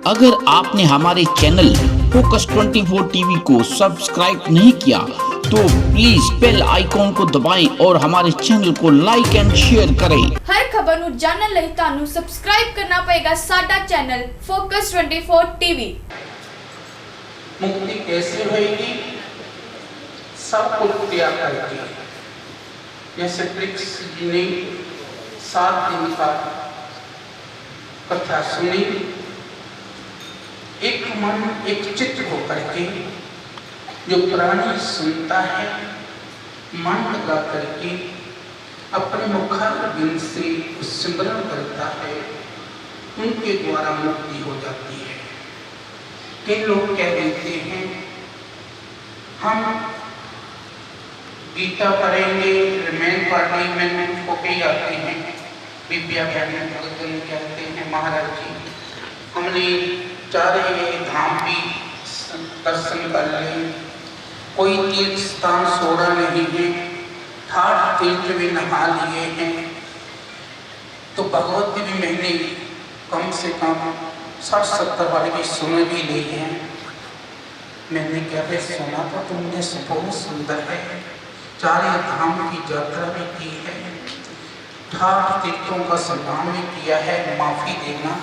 अगर आपने हमारे चैनल फोकस 24 टीवी को सब्सक्राइब नहीं किया तो प्लीज बेल आइकॉन को दबाएं और हमारे चैनल को लाइक एंड शेयर करें। हर खबर ਨੂੰ ਜਾਣਨ ਲਈ ਤੁਹਾਨੂੰ ਸਬਸਕ੍ਰਾਈਬ ਕਰਨਾ ਪਏਗਾ ਸਾਡਾ ਚੈਨਲ फोकस 24 टीवी। मुक्ति कैसे होगी? सब कुछ त्याग करके, जैसे वृक्ष जी ने 7 दिन का कथा सुनी, एक मन एक चित्त होकर के जो प्राणी सुनता है, मन लगा करके अपने मुखारविंद से सिमरन करता है, उनके द्वारा मुक्ति हो जाती है। कई लोग कह देते हैं हम गीता पढ़ेंगे, रामायण पढ़ेंगे, में को कई आते हैं विद्या ज्ञान भगतन कहते हैं महाराज जी हमने चारे धाम भी दर्शन कर लिए, कोई तीर्थ स्थान छोड़ा नहीं है, 8 तीर्थ भी नहा लिए हैं, तो भगवत भी मैंने कम से कम 60-70 बार भी सुन भी ली है। मैंने क्या है सुना तो तुमने बहुत सुंदर है, 4 धाम की यात्रा भी की है, 8 तीर्थों का स्नान भी किया है, माफी देना,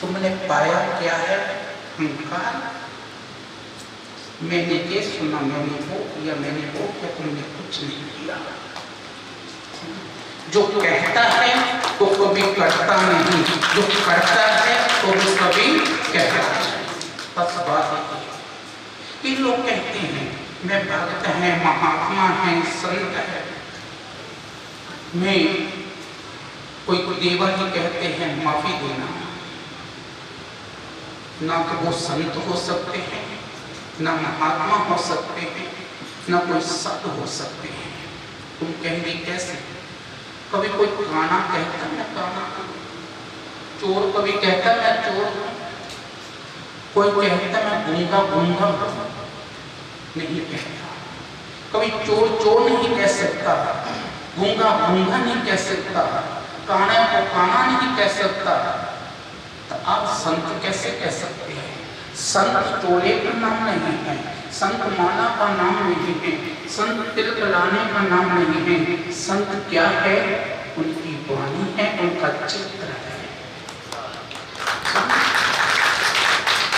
तुमने पाया क्या है? अहंकार। मैंने ये सुना, मैंने वो किया, मैंने वो किया, तुमने कुछ नहीं किया। जो कहता है तो कभी करता नहीं, जो करता है तो भी कभी कहता है। बस बात है। ये लोग कहते हैं मैं भक्त है, महात्मा है, संत है, मैं कोई देवा जी कहते हैं माफी देना, ना तो वो संत हो सकते हैं, ना महात्मा हो सकते हैं, ना कोई सत हो सकते हैं। तुम कहेंगे कैसे? कभी कोई काना कहता मैं काना, चोर कभी कहता मैं चोर, कोई कहता मैं गूंगा गूंगा नहीं कहता। कभी चोर चोर नहीं कह सकता, गूंगा गूंगा नहीं कह सकता, काना को काना नहीं कह सकता, तो आप संत कैसे कह सकते हैं? संत टोले का नाम नहीं है, संत माला का नाम नहीं है, संत तिलक लाने का नाम नहीं है। संत क्या है? उनकी वाणी है, उनका चित्र है।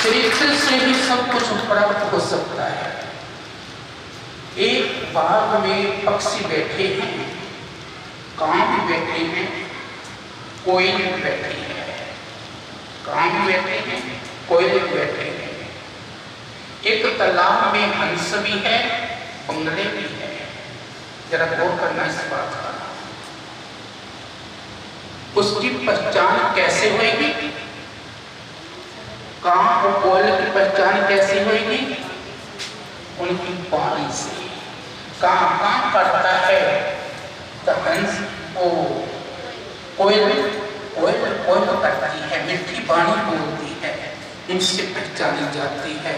चरित्र से ही सब कुछ प्राप्त हो सकता है। एक बाग में पक्षी बैठे हैं, कांव बैठे हैं, कोयल बैठी है, कांव बैठे हैं, कोयल बैठे हैं। एक तालाब में हंस भी है, बंगले भी है। जरा गौर करना इस बात का। उसकी पहचान कैसे होगी? कांव और कोयल की पहचान कैसे होगी? उनकी वाणी से। काम करता है तो हंस वो कोयल करती है, मीठी वाणी बोलती है, उनसे पहचानी जाती है।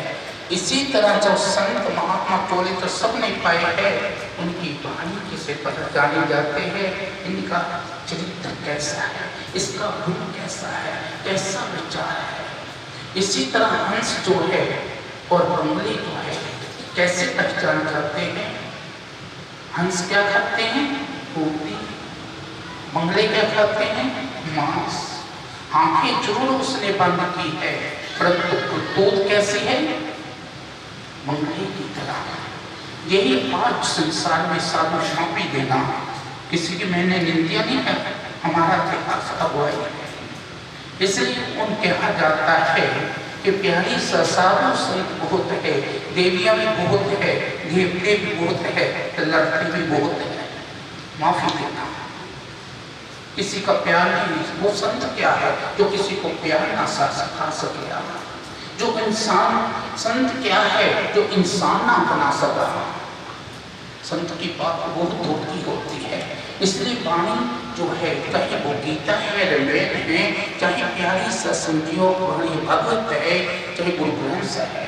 इसी तरह जब संत महात्मा टोले तो सब ने पाए हैं, उनकी वाणी से पहचाने जाते हैं, इनका चरित्र कैसा है, इसका गुण कैसा है, कैसा विचार है। इसी तरह हंस जो है और बंगले जो है कैसे पहचान जाते हैं? हंस क्या खाते हैं? रोटी। बंगले क्या खाते हैं? मांस। आंखें जरूर उसने बंद की है, परंतु करतूत कैसी है? बंगले की तरह। यही आज संसार में साधु शांति देना, किसी की मैंने निंदा नहीं है, हमारा इतिहास अगुवाई है। इसलिए उन कहा जाता है कि प्यारी साधु संत बहुत है, देवियां भी बहुत है, देवते भी बहुत है, लड़के भी बहुत है। माफी देना, किसी का प्यार नहीं। वो संत क्या है? जो किसी को प्यार ना सिखा सके। जो इंसान, संत क्या है? जो इंसान ना बना सका। संत की बात बहुत दूर की होती है। इसलिए वाणी जो है, चाहे वो गीता है, रामायण है, चाहे प्यारी सत्संगियों वाणी भगवत है, चाहे गुरु ग्रंथ है।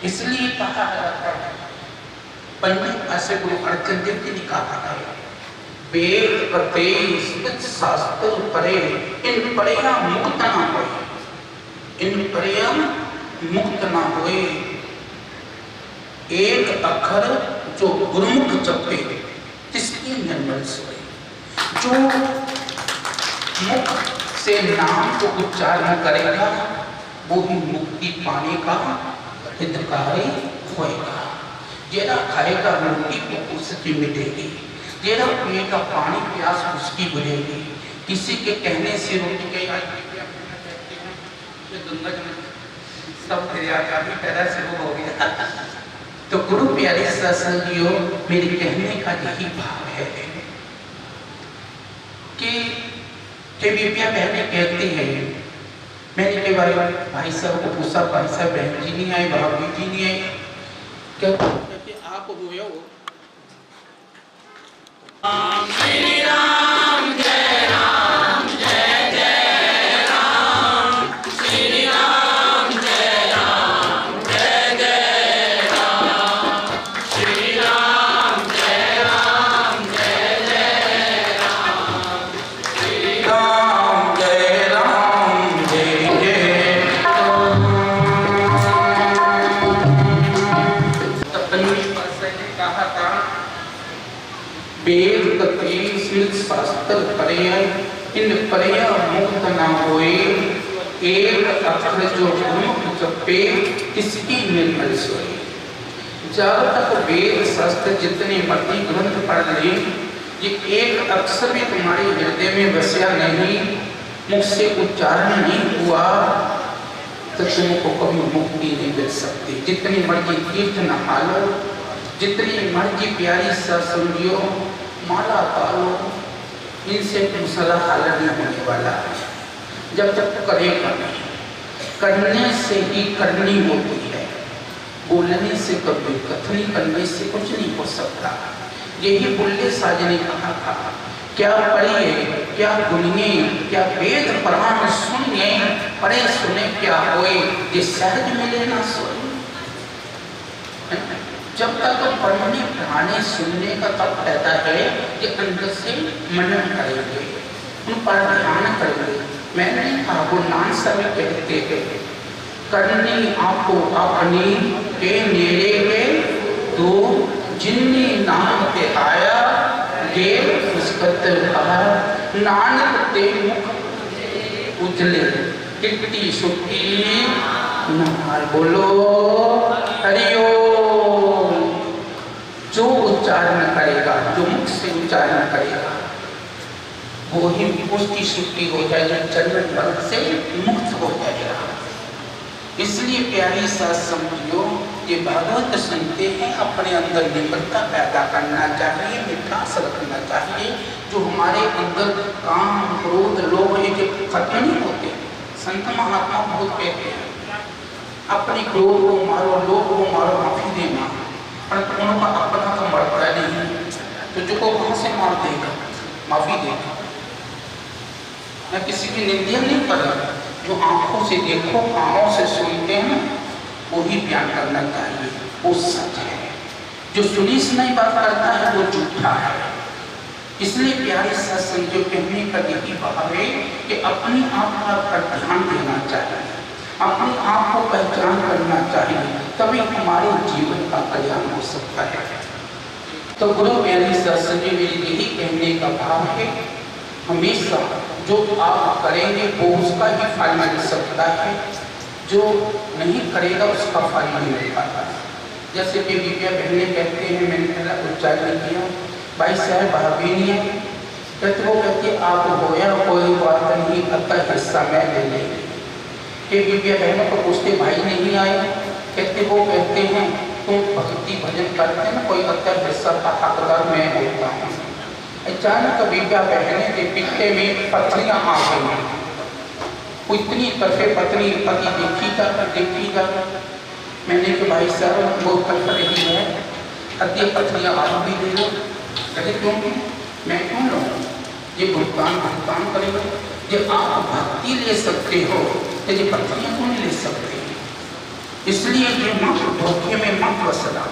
इसलिए कहा जाता है, पंडित ऐसे गुरु अर्जन देव जी ने कहा है, वेद प्रदेश शास्त्र परे इन पढ़ेगा मुक्त ना पड़े। इन पर्यम मुक्त ना होए। एक अक्षर जो गुरुमुख जपे तिसकी निर्मल सोए। जो मुख से नाम को उच्चारण करेगा वो ही मुक्ति पाने का हितकारी होएगा। जेरा खाएगा रोटी को उसकी मिटेगी, जेरा पिएगा पानी प्यास उसकी बुझेगी। किसी के कहने से रोटी के सब का भी पैदा शुरू हो गया। तो गुरु प्यारे सत्संगियों, मेरे कहने का यही भाव है कि विद्या बहने कहती है, मैंने कई बार भाई साहब को पूछा, भाई साहब बहन जी नहीं आए, भाभी जी नहीं आए, क्या कहते आप हुए हो? श्री राम जय राम जय जय राम, श्री राम जय राम जय जय राम, श्री राम जय राम जय जय राम, श्री राम जय राम जय जय राम। तपनी पासे ने कहा था, वेद शास्त्र पर्याय इन पर्याय मुक्त न होए। एक अक्षर जो गुरुमुख जपे इसकी निर्मल सोए। जब तक वेद शास्त्र जितने मर्जी ग्रंथ पढ़ ले, ये एक अक्षर भी तुम्हारे हृदय में बसा नहीं, मुख से उच्चारण नहीं हुआ, तो तुमको कभी मुक्ति नहीं मिल सकती। जितनी मर्जी तीर्थ नहा लो, जितनी मर्जी प्यारी सत्संगियों माला पालो, इनसे दूसरा हाल नहीं होने वाला है। जब तक करेगा नहीं, करने से ही करनी होती है, बोलने से कभी कथनी करने से कुछ नहीं हो सकता। यही बुल्ले साज ने कहा था, क्या पढ़िए क्या गुनिए, क्या वेद पुराण सुनिए, पढ़े सुने क्या होए, ये सहज मिले ना सोए। जब तक पढ़ने पढ़ाने सुनने का तब रहता है कि अंदर से मनन करेंगे, उन पर ध्यान करेंगे। मैंने कहा वो नान सब कहते हैं, करनी आपको अपनी के नेड़े में तो जिन्नी नाम के आया गे मुस्कत कहा, नानक ते मुख उजले कितनी सुखी नार। बोलो हरिओम। जो उच्चारण करेगा, जो मुख से उच्चारण करेगा, वो ही उसकी छुट्टी हो जाएगी, जन्म वर्ग से मुक्त हो जाएगा। इसलिए प्यारी सत्संगियों, ये भागवत सुनते हैं, अपने अंदर निम्रता पैदा करना चाहिए, मिठास रखना चाहिए। जो हमारे अंदर काम क्रोध लोभ ये खत्म नहीं होते। संत महात्मा बहुत कहते हैं, अपने क्रोध को मारो, लोभ को मारो, माफी देना, पर उनका अपना तो मरता नहीं, तो जो को कहाँ से मार देगा, माफी देगा। मैं किसी की निंदा नहीं कर रहा, जो आंखों से देखो, कानों से सुनते हैं, वो ही बयान करना चाहिए, वो सच है। जो सुनी सुनाई बात करता है वो झूठा है। इसलिए प्यारे सत्संग जो कहने का यही भाव है कि अपनी आप पर ध्यान देना चाहिए, अपने आप को पहचान करना चाहिए, तभी हमारे जीवन का कल्याण हो सकता है। तो गुरु प्यारे सत्संग मेरी यही कहने का भाव है, हमेशा जो आप करेंगे वो उसका ही फल मिल सकता है, जो नहीं करेगा उसका फल नहीं मिल पाता। जैसे कि विद्या बहने कहते हैं, मैंने पहला उच्चारण किया, भाई साहब भाभी नहीं है, कहते वो कहते आप होया कोई बात नहीं, अतः हिस्सा मैं ले लेंगे। कि विद्या बहनों को पूछते भाई नहीं आए, कहते वो कहते हैं तुम भक्ति भजन करते हैं ना, कोई अतः हिस्सा का हकदार मैं होता हूँ। अचानक विद्या बहने के पिछले में पत्नियां आ गई, इतनी तरफे पत्नी पति देखी जा। मैंने कहा भाई साहब वो कट रही है, अति पत्नियां आप भी दे लो। कहते क्यों, मैं क्यों लूँ, ये भुगतान करेगा। जब आप भक्ति ले सकते हो तो ये पत्नियां क्यों नहीं ले सकते। इसलिए ये मत धोखे में मत बसना,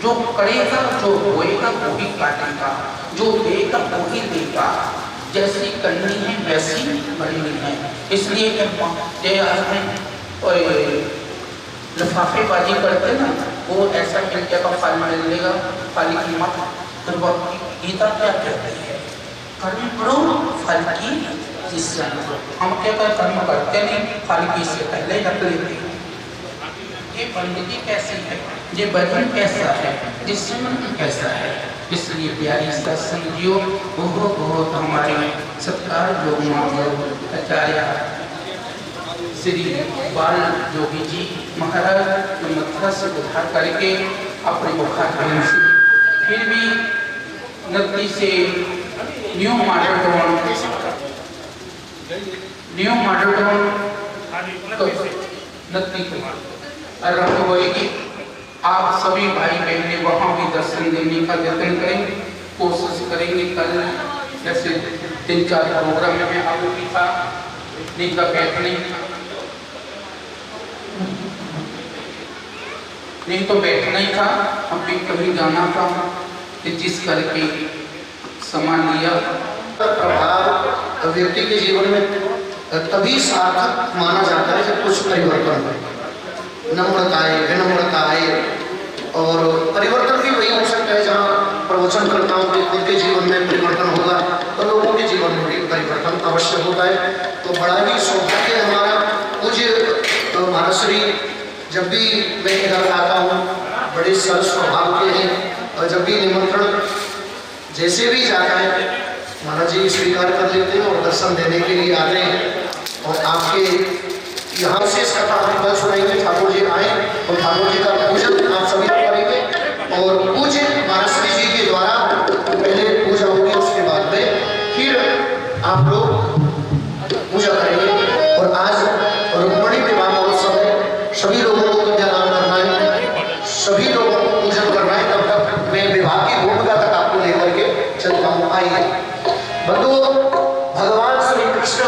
जो करेगा जो होएगा वो ही काटेगा, जो देगा वो ही देगा। जैसी करनी है वैसी बननी है। इसलिए और लिफाफेबाजी करते ना, वो ऐसा मिल का फल मिलेगा, फल की मत। तो गीता क्या कहती है? कर्म करो फल की इच्छा न करो। हम क्या कर कर्म करते नहीं, फल की इससे पहले ही रख लेते हैं। ये बंदगी कैसी है, ये भजन कैसा है, ये सिमरन कैसा है। इसलिए प्यारी सत्संगियों, बहुत बहुत हमारे सत्कार योग आचार्य श्री बाल जोगी जी महाराज मथुरा से उद्धार करके अपने मुखारविंद से फिर भी नदी से न्यू मॉडल तो नदी आरंभ होगी। आप सभी भाई बहने वहाँ भी दर्शन देने का यत्न करेंगे, कोशिश करेंगे। कल जैसे 3-4 प्रोग्राम में आगे था, नहीं का बैठने नहीं तो बैठना ही था, हम भी कभी जाना था, जिस करके सामान लिया। प्रभाव व्यक्ति के जीवन में तभी सार्थक माना जाता है जब कुछ परिवर्तन हो, नम्रता आए, विनम्रता आए। और परिवर्तन भी वही हो सकता है जहाँ प्रवचनकर्ताओं के खुद के जीवन में परिवर्तन होगा तो लोगों के जीवन में भी परिवर्तन अवश्य होता है। तो बड़ा ही सौभाग्य हमारा। मुझे महाराष्ट्री जब भी मैं इधर आता हूँ बड़े सरल स्वभाव के हैं, और जब भी निमंत्रण जैसे भी जाता है महाराज जी स्वीकार कर लेते हैं और दर्शन देने के लिए आते हैं। और आपके यहाँ से इस कथा हम कल सुनाएंगे। ठाकुर जी आए और ठाकुर जी का पूजन आप सभी करेंगे। और पूज्य महाराष्ट्री जी के द्वारा पहले पूजा होगी, उसके बाद में फिर आप लोग पूजा करेंगे। और आज रुक्मणी विवाह महोत्सव है, सभी लोगों को कन्यादान करना है, सभी लोगों को पूजन करना है। तब तक मैं विवाह की भूमिका तक आपको लेकर के चलता हूँ। आइए बंधु, भगवान श्री कृष्ण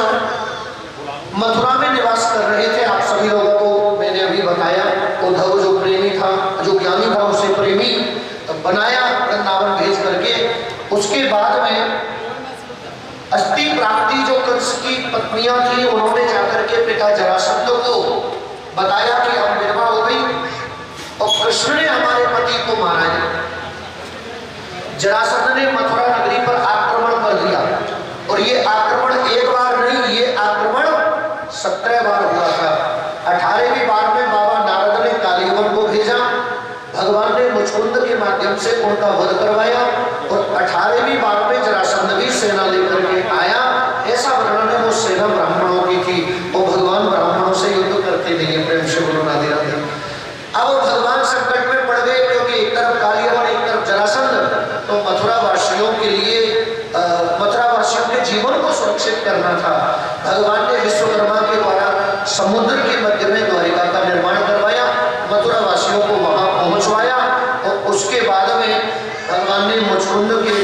मथुरा में निवास कर रहे थे। आप सभी लोगों को मैंने अभी बताया। उद्धव जो प्रेमी था, जो ज्ञानी था, उसे प्रेमी बनाया वृंदावन भेज करके। उसके बाद में अस्थि प्राप्ति जो कंस की पत्नियां थी, उन्होंने जाकर के पिता जरासंध को बताया कि हम विधवा हो गई और कृष्ण ने हमारे पति को मारा है। जरासंध ने मथुरा नगरी पर आक्रमण कर दिया, और ये आक्रमण एक बार नहीं, ये आक्रमण 17 बार हुआ था। 18वीं बार में बाबा नारद ने कालीवन को भेजा, भगवान ने मुचकुंद के माध्यम से उनका वध करवाया। और 18वीं बार में जरासंध भी सेना लेकर के आया। ऐसा वर्णन है, वो सेना ब्राह्मणों की थी और भगवान ब्राह्मणों से युद्ध करते नहीं। प्रेम से बोलो राधे राधे। अब भगवान संकट में पड़ गए, क्योंकि एक तरफ कालीवन एक तरफ जरासंध। तो मथुरा वासियों के लिए मथुरा वासियों के जीवन को सुरक्षित करना था। भगवान ने विश्वकर्मा के द्वारा समुद्र के मध्य में द्वारिका का निर्माण करवाया, मथुरा वासियों को वहां पहुंचवाया। और उसके बाद में भगवान ने मुचकुंद के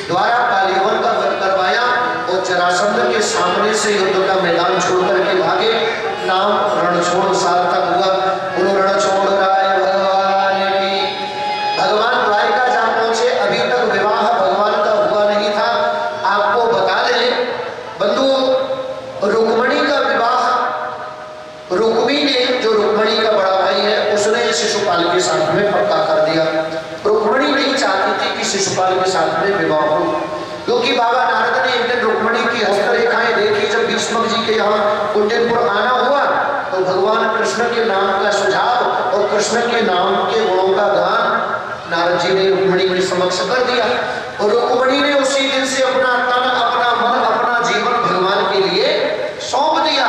द्वारा कालीवन का वध करवाया और जरासंध के सामने से युद्ध का मैदान छोड़ करके भागे। नाम रणछोड़ सार्थक हुआ। बोलो रणछोड़ राय भगवान की। भगवान द्वारिका जा पहुंचे, अभी तक विवाह भगवान का हुआ नहीं था। आपको बता दें बंधु, रुक्मणी का विवाह रुक्मी ने, जो रुक्मणी का बड़ा भाई है, उसने शिशुपाल के साथ में पक्का कर दिया। रुक्मणी नहीं चाहती थी कि शिशुपाल के साथ में विवाह हो, क्योंकि बाबा नारद ने एक दिन रुक्मणी की हस्तरेखाएं देखी। जब भीष्मक जी के यहाँ कुंडलपुर आना हुआ तो भगवान कृष्ण के नाम का सुझाव और कृष्ण के नाम के गुणों का गान नारद जी ने रुक्मणी के समक्ष कर दिया। और रुक्मणी ने उसी दिन से अपना तन, अपना मन, अपना जीवन भगवान के लिए सौंप दिया।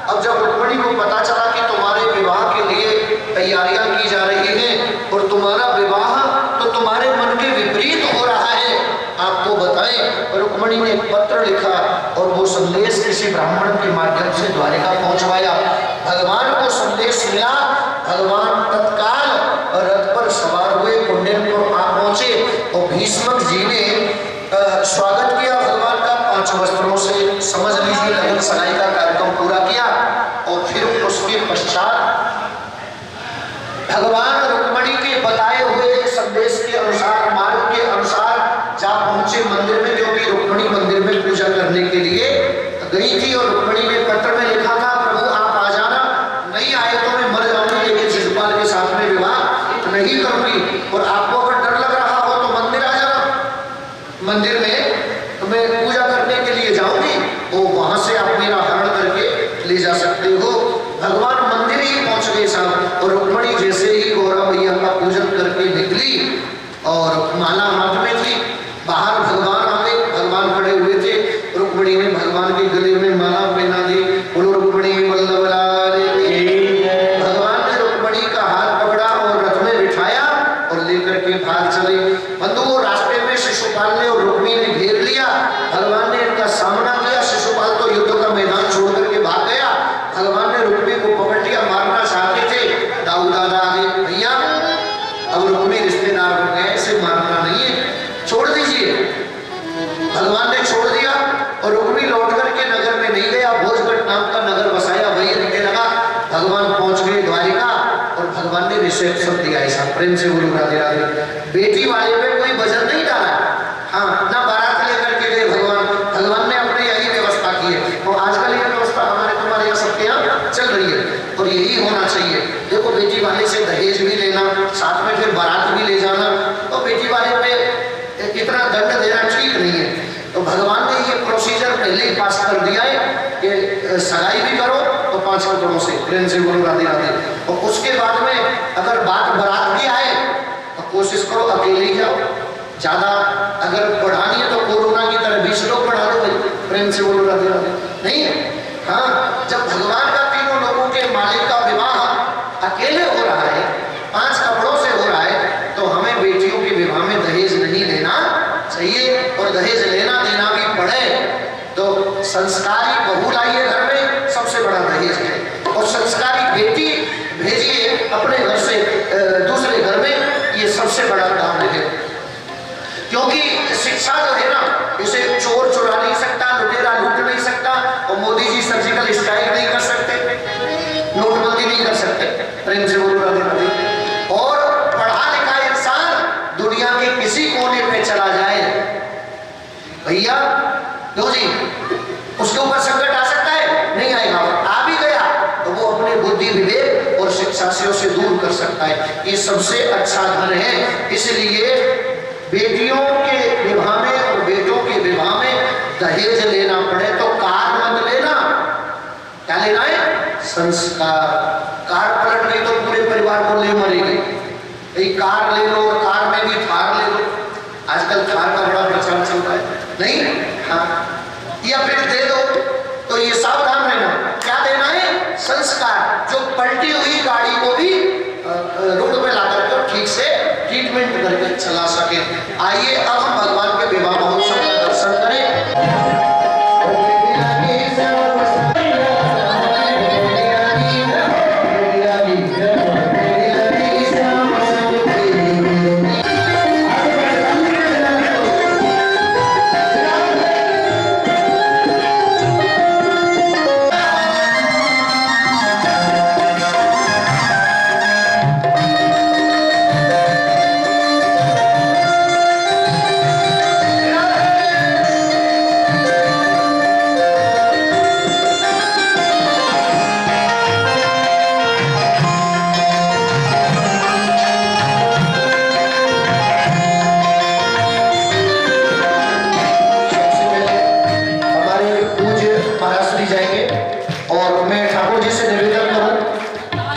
अब जब रुक्मणी को पता चला कि तुम्हारे विवाह के लिए तैयारियां की जा रही हैं और तुम्हारा विवाह तो तुम्हारे मन के विपरीत हो रहा है, आपको बताएं। रुक्मणी ने पत्र लिखा और वो संदेश किसी ब्राह्मण के माध्यम से द्वारिका पहुंचवाया। भगवान को संदेश मिला, भगवान तत्काल रथ पर सवार हुए, कुंडलपुर आ पहुंचे और भीष्मक जी ने स्वागत किया भगवान का 5 वस्त्रों से। समझ लीजिए लगन सगाई का कार्यक्रम पूरा किया। और फिर उसके पश्चात भगवान रुक्मणी के बताए हुए संदेश के अनुसार, मार्ग के अनुसार जा पहुंचे मंदिर में, क्योंकि रुक्मणी मंदिर में पूजा करने के लिए गई थी। और रुक्मणी ने पत्र में लिखा था, प्रभु आप आ जाना, नहीं मंदिर में मैं पूजा करने के लिए जाऊंगी, वो वहां से आप मेरा हरण करके ले जा सकते हो। भगवान मंदिर ही पहुंच गए साहब, और रुक्मणी जैसे ही गौरा मैया का पूजन करके निकली और माला हाथ में थी, बाहर भगवान आ गए, भगवान खड़े हुए थे, रुक्मणी ने भगवान के गले में माला पहना दी। बोलो रुक्मणी वल्लभ लाल की। भगवान ने रुक्मणी का हाथ पकड़ा और रथ में बिठाया और लेकर के भाग चले। बंधुओं, रास्ते में शिशुपाल ने और रुक्मी ने घेर लिया, भगवान ने इनका सामना किया। शिशुपाल तो युद्ध का मैदान छोड़ करके भाग गया, भगवान ने रुक्मी को पकड़ लिया, मारना चाहते थे। दाऊ दादा आ गए, भैया अब रुक्मी रिश्तेदार हो गए, इसे मारना नहीं है, छोड़ दीजिए। भगवान ने छोड़ दिया और रुक्मी लौट करके नगर में नहीं गया, भोजगढ़ नाम का नगर बसाया, वही रहने लगा। भगवान पहुंच गए द्वारिका और भगवान ने रिसेप्शन दिया। ऐसा प्रेम से बोलो राधे राधे। बेटी वाले पे कोई वजन नहीं डाला, हाँ, ना बारात लेकर के गए भगवान, भगवान ने अपने यही व्यवस्था की है। और आजकल ये व्यवस्था हमारे तुम्हारे यहाँ सबके यहाँ चल रही है और यही होना चाहिए। देखो, बेटी वाले से दहेज भी लेना, साथ में फिर बारात भी ले जाना, तो बेटी वाले पे इतना दंड देना ठीक नहीं है। तो भगवान ने ये प्रोसीजर पहले ही पास कर दिया है कि सगाई भी करो तो 5 कपड़ों से, प्रेम से बोलो राधे राधे। और उसके बाद में अगर बात बारात की आए तो कोशिश करो अकेले ही जाओ, ज्यादा अगर बढ़ानी है तो कोरोना की तरह 20 लोग बढ़ा दो भाई, प्रेम से बोलो राधे राधे। नहीं, हाँ, जब भगवान का तीनों लोगों के मालिक का विवाह अकेले हो रहा है, 5 कपड़ों से हो रहा है, तो हमें बेटियों के विवाह में दहेज नहीं लेना चाहिए। और दहेज लेना देना भी पड़े तो संस्कारी बहू लाइए घर में, सबसे बड़ा दहेज है। और संस्कारी बेटी भेजिए अपने घर से दूसरे घर में, ये सबसे बड़ा काम है। क्योंकि शिक्षा जो है ना, इसे चोर चुरा नहीं सकता, लुटेरा लूट नहीं सकता, और मोदी जी सर्जिकल स्ट्राइक नहीं कर सकते, नोटबंदी नहीं कर सकते, प्रेम से बोलो राधे राधे। और पढ़ा लिखा इंसान दुनिया के किसी कोने पे चला जाए भैया, क्यों जी, उसके ऊपर संकट आ सकता है? नहीं आएगा, आ भी गया तो वो अपने बुद्धि विवेक और शिक्षा से उसे दूर कर सकता है। ये सबसे अच्छा धन है। इसलिए बेटियों के विवाह में और बेटों के विवाह में दहेज लेना पड़े तो कार मत लेना। क्या लेना है? संस्कार। कार पलट गई तो पूरे परिवार को ले मरेगी। एक कार ले लो और कार में भी थार ले लो, आजकल थार का बड़ा प्रचार चल रहा है, नहीं, हाँ, या फिर दे दो, तो ये सावधान रहना। क्या देना है? संस्कार। जो पलटी हुई गाड़ी को भी रोड पे ला करके ठीक से ट्रीटमेंट करके चला सके। आइए अब हम भगवान के विवाह महोत्सव का दर्शन करें।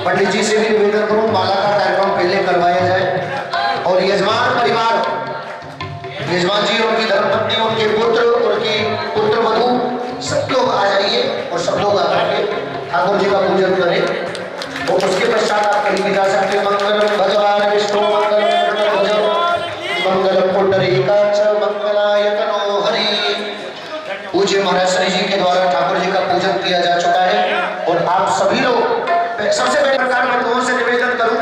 पंडित जी से भी निवेदन करूं, माला का कार्यक्रम पहले करवाया जाए। और यजमान परिवार, यजमान जी, उनकी धर्मपत्नी, उनके पुत्र, उनकी पुत्र वधू, सब लोग आ जाइए और सब लोग आकर के ठाकुर जी का पूजन करें। और उसके पश्चात आप कहीं भी जा सकते। मंगलम भगवान विष्णु मंगलम पुंडरीकाक्ष मंगलाय तनो हरि। पूज्य महाराज श्री जी के द्वारा ठाकुर जी का पूजन किया जा चुका है। और आप सभी लोग, सबसे पहले प्रकार मैं तुमों से निवेदन करूं,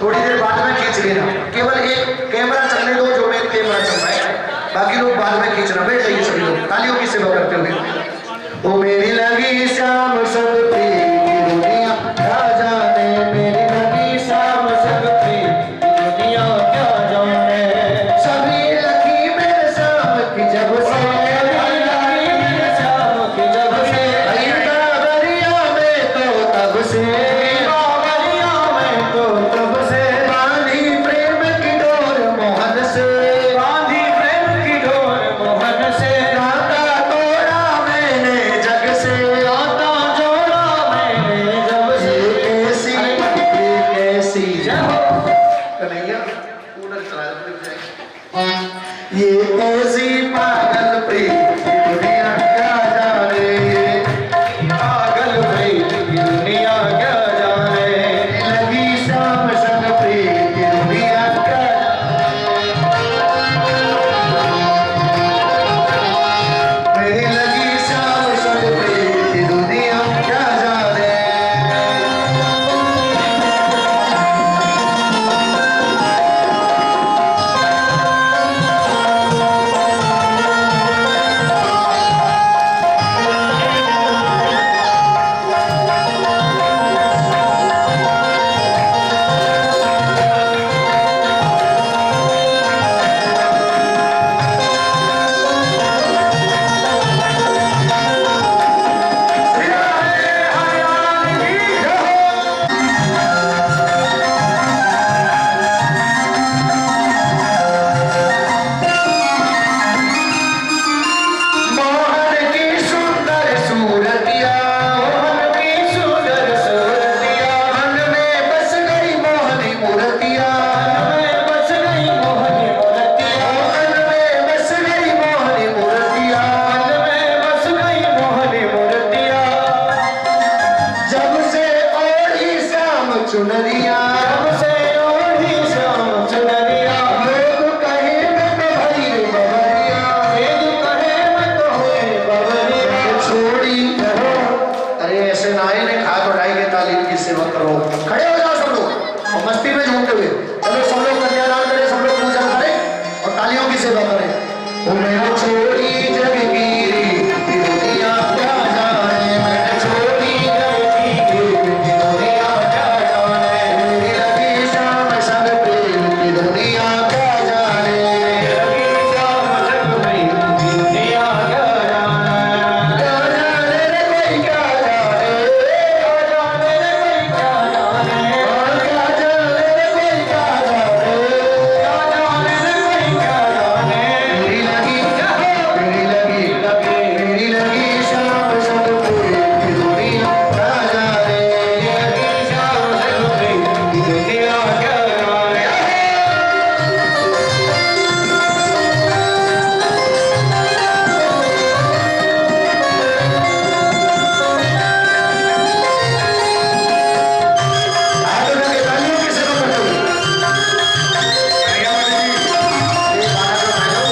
थोड़ी देर बाद में खींच लेना, केवल एक कैमरा चलने दो, जो मेन कैमरा चल रहा है, बाकी लोग बाद में खींचना। बैठ जाइए सभी लोग तालियों की सेवा करते हुए। ओ मेरी लगी श्याम सब प्रीति दुनिया, राजा ने मेरी लगी श्याम सब प्रीति दुनिया, क्या जाने सभी लगी मेरे श्याम की जब से, रोजी पागल प्रीत की दुनिया क्या जाने, पागल प्रीत की दुनिया क्या जाने, लगी शाम संग प्रीत की दुनिया क्या जाने, मेरी लगी शाम संग प्रीत की दुनिया क्या जाने। मोहन की सुंदर सूरतिया, मोहन की सुंदर सूरतिया, मन में बस गई मोहनी मूर्तिया, मन में बस गई मोहनी मूर्तिया, मन में बस गई मोहनी मूर्तिया, मन में बस गई मोहनी मूर्तिया। जब से ओढ़ी शाम चुनरिया, जब से ओढ़ी शाम चुनरिया, लोग कहे मैं तो भई बबरिया, लोग कहे मैं तो हुई बबरिया, छोड़ी कहो। अरे ऐसे नाई ने खा तो ढाई के तालीम की सेवा करो, खड़े हो जाओ सब लोग और मस्ती में झूमते हुए चलो सब लोग कन्यादान करें, सब लोग पूजा करें और तालियों की सेवा करें। ओ मैंने छोड़ी जग की दुनिया क्या जाने, मैंने छोड़ी जग की दुनिया क्या जाने, मेरी लगी शाम संग प्रेम की दुनिया क्या जाने, लगी शाम संग प्रेम की दुनिया क्या जाने, क्या जाने रे कोई क्या जाने, क्या जाने रे कोई क्या जाने, क्या जाने रे कोई क्या जाने, क्या जाने रे कोई क्या जाने, मेरी लगी मेरी लगी शाम संग प्रेम की दुनिया क्या जाने, लगी शाम संग प्रेम की दुनिया क्या जाने। हाथ उठा के तालियों की सेवा करते हुए ये बात को मानो।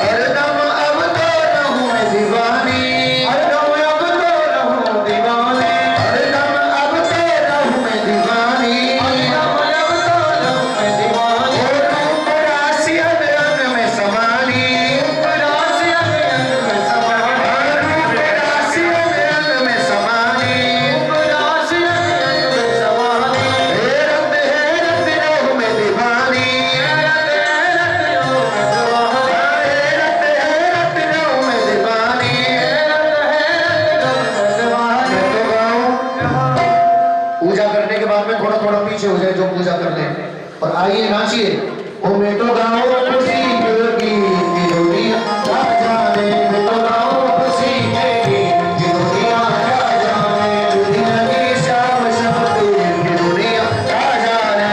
हरदम अब तो रहूं मैं दीवानी, हरदम अब तो रहूं दीवानी, हरदम अब तो रहूं मैं दीवानी, हरदम अब तो रहूं मैं दीवानी, ऊपर आसियत अंग में समानी, ऊपर आसियत अंग में समानी, ऊपर आसियत अंग में समानी, ऊपर आसियत अंग में समानी, हैरत रहूं मैं दीवानी, हैरत रहूं मैं दीवानी, हैरत रहूं मैं दीवानी, पूजा करने के बाद में थोड़ा थोड़ा पीछे हो जाए जो पूजा कर ले और आइए नाचिए। ओ मैं तो गाऊं खुशी की दुनिया क्या जाने, मैं तो गाऊं खुशी की दुनिया क्या जाने, जिंदगी शाम शाम की दुनिया क्या जाने।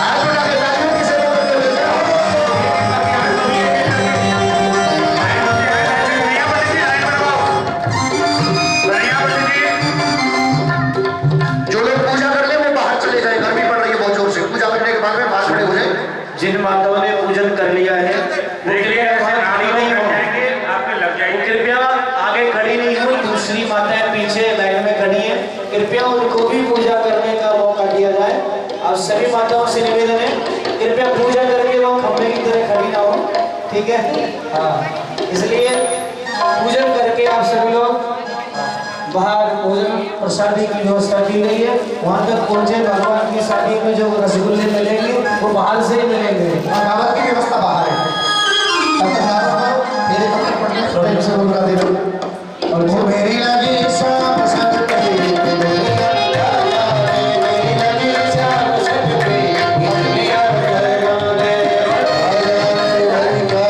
आज उठा के तालियों की सेवा करते हुए जो लोग पूजा कर ले वो बाहर चले जाए, गर्मी पड़ रही है बहुत जोर से। पूजा करने के बाद में बाहर खड़े हो जाए। जिन माताओं ने पूजन कर लिया है वो कृपया बाहर खड़ी नहीं हो, वो कृपया आगे खड़ी नहीं हो, दूसरी माताएं पीछे लाइन में खड़ी हैं, कृपया उनको भी पूजा करने का मौका दिया जाए। अब सभी माताओं से निवेदन है कृपया पूजा करके वो खंभे की तरह खड़ी ना हो, ठीक है? हाँ, इसलिए पूजन करके आप सभी लोग बाहर भोजन प्रसादी की व्यवस्था की गई है, वहाँ तक पहुँचे। भगवान की शादी में जो रसगुल्ले मिलेंगे वो बाहर से ही मिलेंगे, दावत की व्यवस्था बाहर है। तब तक आप मेरे कपड़े पड़ने प्रेम से बोल कर दे और वो मेरी लगी शाम संग प्रेम की दुनिया क्या जाने, मेरी लगी शाम संग प्रेम की दुनिया क्या जाने, हरे हरे हरि का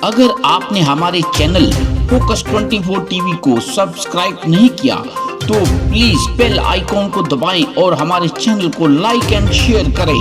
अगर आपने हमारे चैनल फोकस 24 टीवी को सब्सक्राइब नहीं किया तो प्लीज बेल आइकॉन को दबाएं और हमारे चैनल को लाइक एंड शेयर करें।